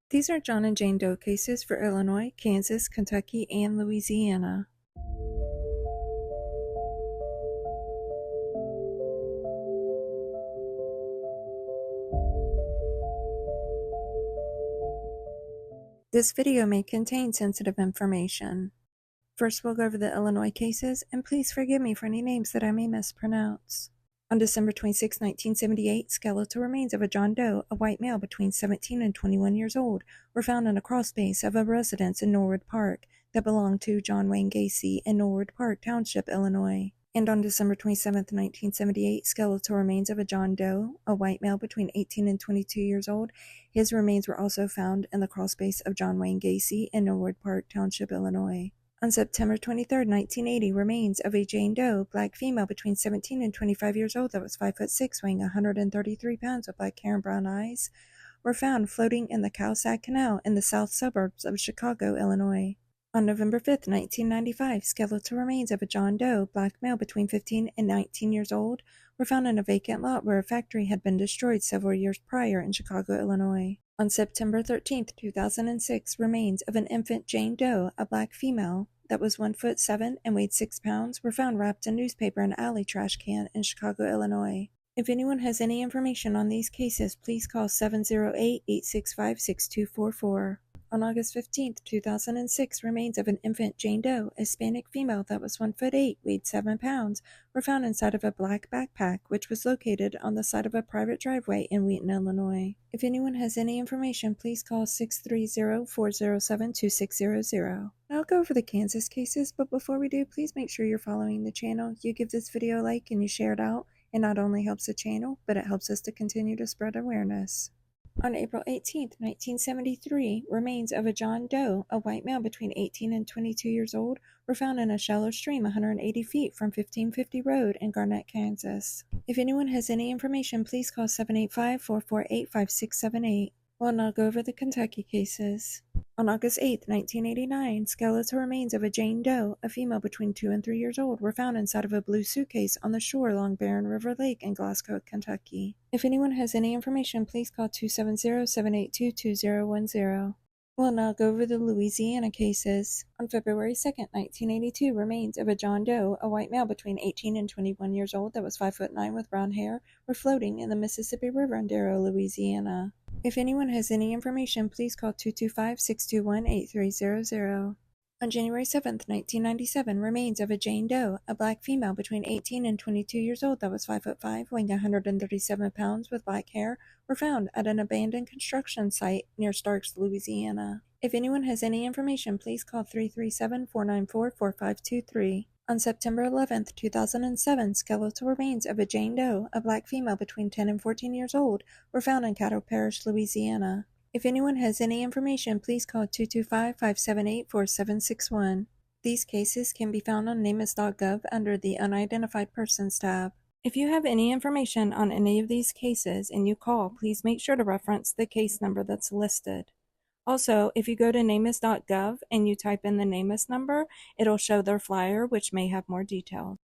These are John and Jane Doe cases for Illinois, Kansas, Kentucky, and Louisiana. This video may contain sensitive information. First, we'll go over the Illinois cases, and please forgive me for any names that I may mispronounce. On December 26, 1978, skeletal remains of a John Doe, a white male between 17 and 21 years old, were found in a crawlspace of a residence in Norwood Park that belonged to John Wayne Gacy in Norwood Park Township, Illinois. And on December 27, 1978, skeletal remains of a John Doe, a white male between 18 and 22 years old. His remains were also found in the crawlspace of John Wayne Gacy in Norwood Park Township, Illinois. On September 23, 1980, remains of a Jane Doe, black female between 17 and 25 years old that was 5'6", weighing 133 pounds with black hair and brown eyes, were found floating in the Cowsag Canal in the south suburbs of Chicago, Illinois. On November 5, 1995, skeletal remains of a John Doe, black male between 15 and 19 years old, were found in a vacant lot where a factory had been destroyed several years prior in Chicago, Illinois. On September 13, 2006, remains of an infant Jane Doe, a black female, that was 1'7" and weighed 6 pounds, were found wrapped in newspaper in an alley trash can in Chicago, Illinois. If anyone has any information on these cases, please call 708-865-6244. On August 15, 2006, remains of an infant Jane Doe, a Hispanic female that was 1'8", weighed 7 pounds, were found inside of a black backpack, which was located on the side of a private driveway in Wheaton, Illinois. If anyone has any information, please call 630-407-2600. Now I'll go over the Kansas cases, but before we do, please make sure you're following the channel. You give this video a like and you share it out. It not only helps the channel, but it helps us to continue to spread awareness. On April 18, 1973, remains of a John Doe, a white male between 18 and 22 years old, were found in a shallow stream 180 feet from 1550 Road in Garnett, Kansas. If anyone has any information, please call 785-448-5678. We'll now go over the Kentucky cases. On August 8, 1989, skeletal remains of a Jane Doe, a female between 2 and 3 years old, were found inside of a blue suitcase on the shore along Barren River Lake in Glasgow, Kentucky. If anyone has any information, please call 270-782-2010. We'll now go over the Louisiana cases. On February 2, 1982, remains of a John Doe, a white male between 18 and 21 years old that was 5'9" with brown hair, were floating in the Mississippi River in Darrow, Louisiana. If anyone has any information, please call 225-621-8300. On January 7, 1997, remains of a Jane Doe, a black female between 18 and 22 years old that was 5'5", weighing 137 pounds with black hair, were found at an abandoned construction site near Starks, Louisiana. If anyone has any information, please call 337-494-4523. On September 11, 2007, skeletal remains of a Jane Doe, a black female between 10 and 14 years old, were found in Caddo Parish, Louisiana. If anyone has any information, please call 225-578-4761. These cases can be found on NamUs.gov under the Unidentified Persons tab. If you have any information on any of these cases and you call, please make sure to reference the case number that's listed. Also, if you go to NamUs.gov and you type in the NamUs number, it'll show their flyer, which may have more details.